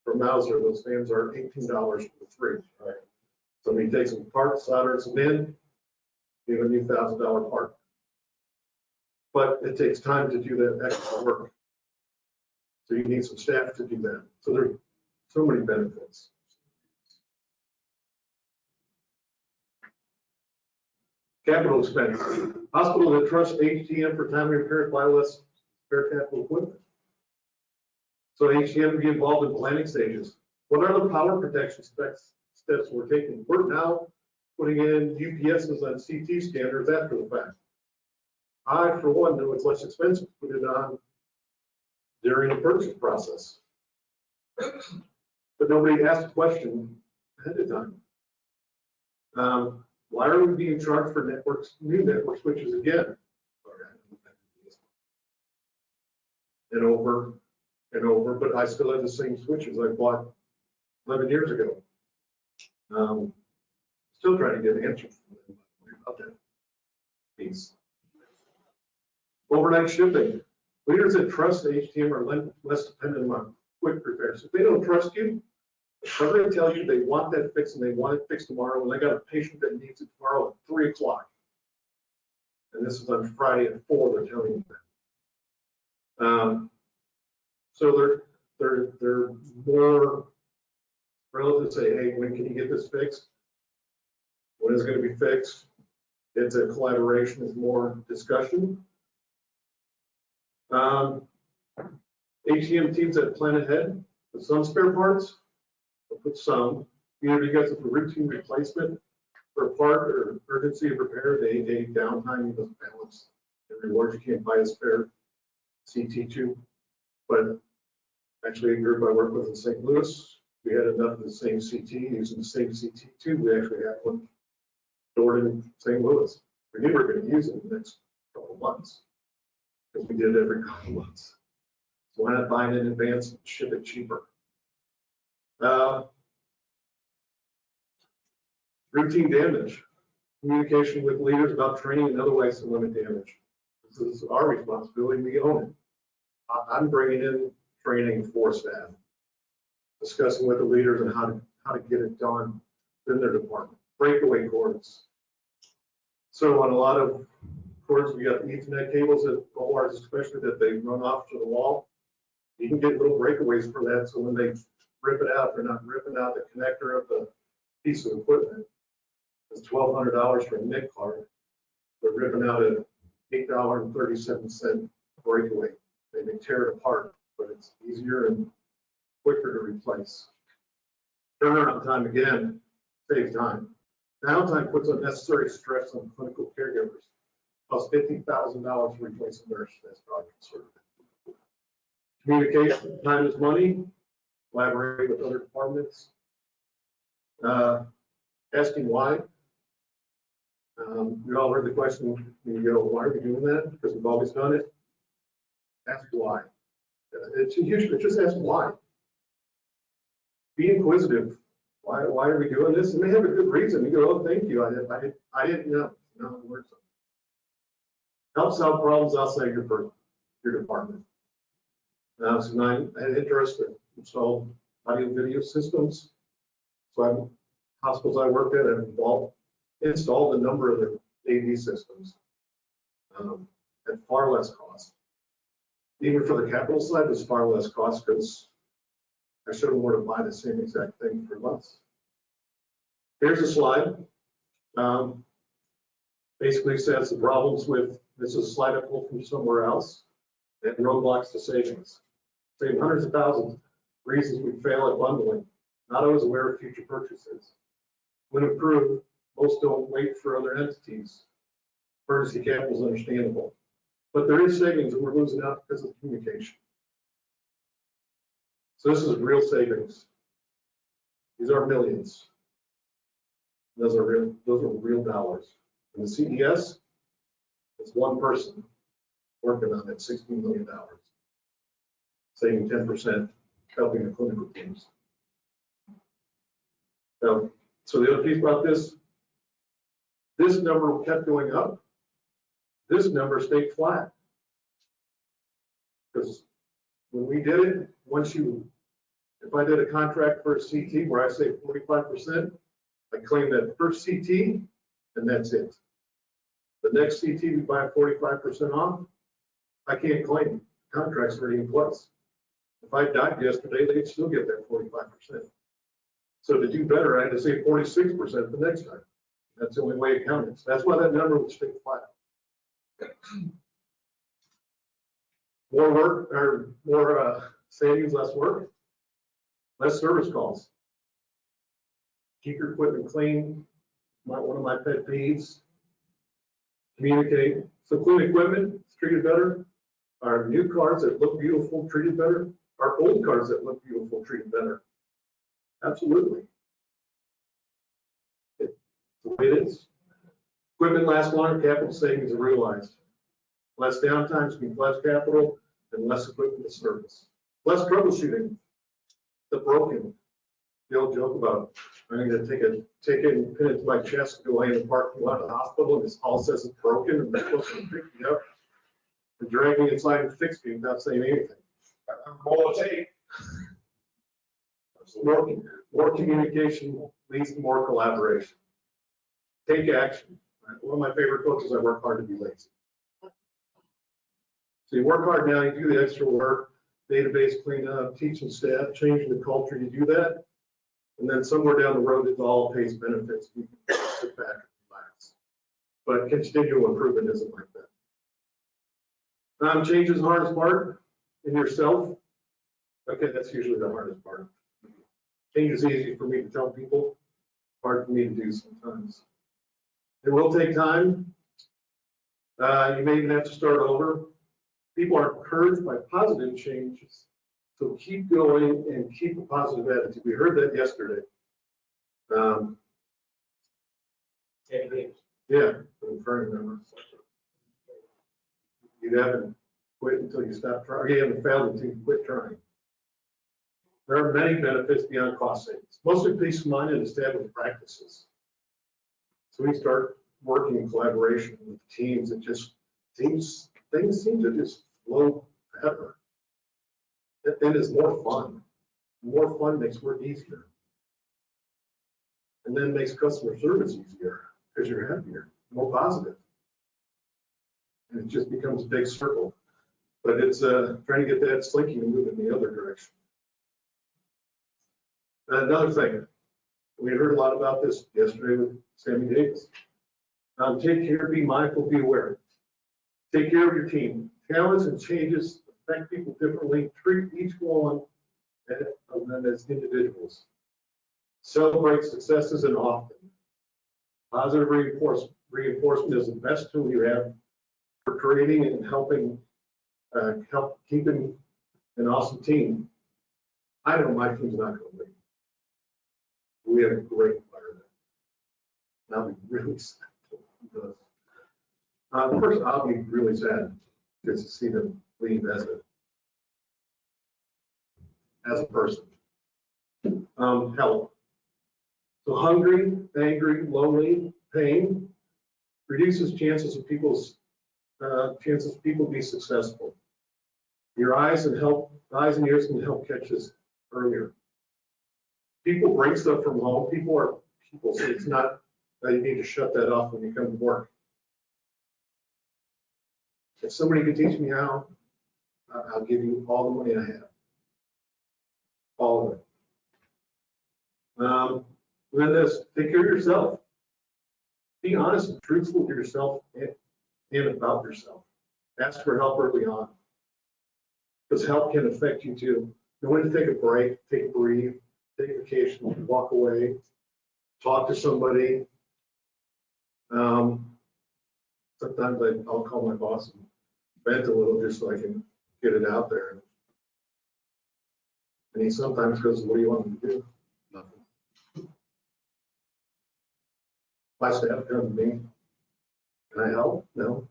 from Mauser, those fans are $18 for 3. Right. Somebody takes them apart, solders them in, give a new $1,000 part. But it takes time to do that extra work. So you need some staff to do that. So there are so many benefits. Capital expense. Hospital that trusts HTM for timely repair, buy less spare capital equipment. So HTM can be involved in planning stages. What are the power protection steps we're taking? We're now putting in UPSs on CT scanners after the fact. I, for one, know it's less expensive to put it on during the purchase process. But nobody asked a question ahead of time. Why are we being charged for networks, new network switches again? And over and over, but I still have the same switches I bought 11 years ago. Still trying to get an answer from them about that piece. Overnight shipping. Leaders that trust HTM are less dependent on quick repairs. If they don't trust you, if they tell you they want that fixed and they want it fixed tomorrow, and they got a patient that needs it tomorrow at 3 o'clock, and this is on Friday at 4, they're telling you that. So they're more relative to say, hey, when can you get this fixed? When is it going to be fixed? It's a collaboration, it's more discussion. HTM teams that plan ahead with some spare parts, with some, either because of a routine replacement for a part or urgency of repair, they downtime, you must balance the rewards. You can't buy a spare CT tube. But actually, a group I work with in St. Louis, we had enough of the same CT, using the same CT tube. We actually had one stored in St. Louis. We knew we were going to use it in the next couple of months, because we did it every couple of months. So why not buy it in advance and ship it cheaper? Routine damage. Communication with leaders about training and other ways to limit damage. This is our responsibility. We own it. I'm bringing in training for staff, discussing with the leaders on how to get it done in their department. Breakaway cords. So on a lot of cords, we got Ethernet cables at ORs, especially that they run off to the wall. You can get little breakaways for that, so when they rip it out, they're not ripping out the connector of the piece of equipment. It's $1,200 for a NIC card. They're ripping out an $8.37 breakaway. They may tear it apart, but it's easier and quicker to replace. Turnaround time, again, saves time. Downtime puts unnecessary stress on clinical caregivers. Costs $50,000 to replace a nurse. That's probably conservative. Communication, time is money. Collaborate with other departments. Asking why. We all heard the question when you go, why are we doing that? Because we've always done it. Ask why. It's just ask why. Be inquisitive. Why are we doing this? And they have a good reason. You go, oh, thank you. I didn't know. No, it works. Help solve problems outside your department. So I had interest in installed audio video systems. So hospitals I worked at have installed a number of their AV systems at far less cost. Even for the capital side, there's far less cost because I showed them where to buy the same exact thing for less. Here's a slide. Basically says the problems with, this is a slide I pulled from somewhere else, and roadblocks to savings. Saving hundreds of thousands, reasons we fail at bundling, not always aware of future purchases. When approved, most don't wait for other entities. Emergency capital is understandable. But there is savings and we're losing out because of communication. So this is real savings. These are millions. Those are real dollars. And the CES, it's one person working on it, $16 million. Saving 10%, helping the clinical teams. So the other piece about this number kept going up. This number stayed flat. Because when we did it, once you If I did a contract for a CT where I say 45%, I claim that first CT and that's it. The next CT we buy 45% off, I can't claim. Contract's already in place. If I died yesterday, they'd still get that 45%. So to do better, I had to say 46% the next time. That's the only way it counts. That's why that number would stay flat. More work or more savings, less work, less service calls. Keep your equipment clean. One of my pet peeves. Communicate. So clean equipment is treated better. Our new cars that look beautiful treated better. Our old cars that look beautiful treated better. Absolutely. It's the way it is. Equipment lasts longer, capital savings are realized. Less downtime means less capital and less equipment to service. Less troubleshooting. The broken. The old joke about I'm going to take it and pin it to my chest and go lay in the parking lot of the hospital and it all says it's broken and they're supposed to pick me up and drag me inside and fix me without saying anything. Roll of tape. More communication leads to more collaboration. Take action. One of my favorite quotes is I work hard to be lazy. So you work hard now, you do the extra work, database cleanup, teaching staff, changing the culture, you do that. And then somewhere down the road, it all pays benefits. You can sit back and relax. But continual improvement isn't like that. Change is the hardest part in yourself. Okay, that's usually the hardest part. Change is easy for me to tell people, hard for me to do sometimes. It will take time. You may even have to start over. People are encouraged by positive changes. So keep going and keep a positive attitude. We heard that yesterday. Yeah, confirming numbers. You haven't quit until you stop trying. You haven't failed until you quit trying. There are many benefits beyond cost savings. Mostly peace of mind and established practices. So we start working in collaboration with teams. It just things seem to just flow better. It is more fun. More fun makes work easier. And then makes customer service easier because you're happier, more positive. And it just becomes a big circle. But it's trying to get that slinky and move in the other direction. Another thing, we heard a lot about this yesterday with Sammy Davis. Take care, be mindful, be aware. Take care of your team. Talents and changes affect people differently. Treat each one of them as individuals. Celebrate successes and often. Positive reinforcement is the best tool you have for creating and help keeping an awesome team. I know my team's not going to win. We have a great environment. I'll be really sad. First, I'll be really sad to see them leave as a person. Health. So hungry, angry, lonely, pain reduces chances of people be successful. Your eyes and ears can help catch this earlier. People bring stuff from home. People, so it's not that you need to shut that off when you come to work. If somebody can teach me how, I'll give you all the money I have. All of it. Then this, take care of yourself. Be honest and truthful with yourself and about yourself. Ask for help early on. Because help can affect you too. Know when to take a break, take a breathe, take a vacation, walk away, talk to somebody. Sometimes I'll call my boss and vent a little just so I can get it out there. And he sometimes goes, what do you want me to do? Nothing. My staff comes to me, can I help? No.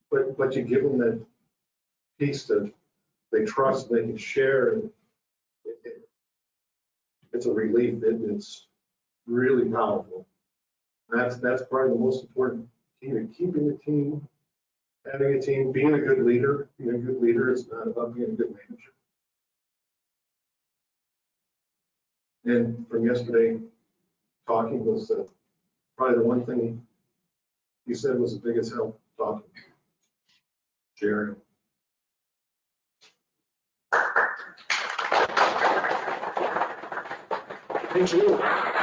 But you give them that piece that they trust, they can share, and it's a relief. It's really powerful. That's probably the most important key to keeping the team, having a team, being a good leader. Being a good leader is not about being a good manager. And from yesterday, talking was probably the one thing he said was the biggest help, talking. Sharing. Thank you.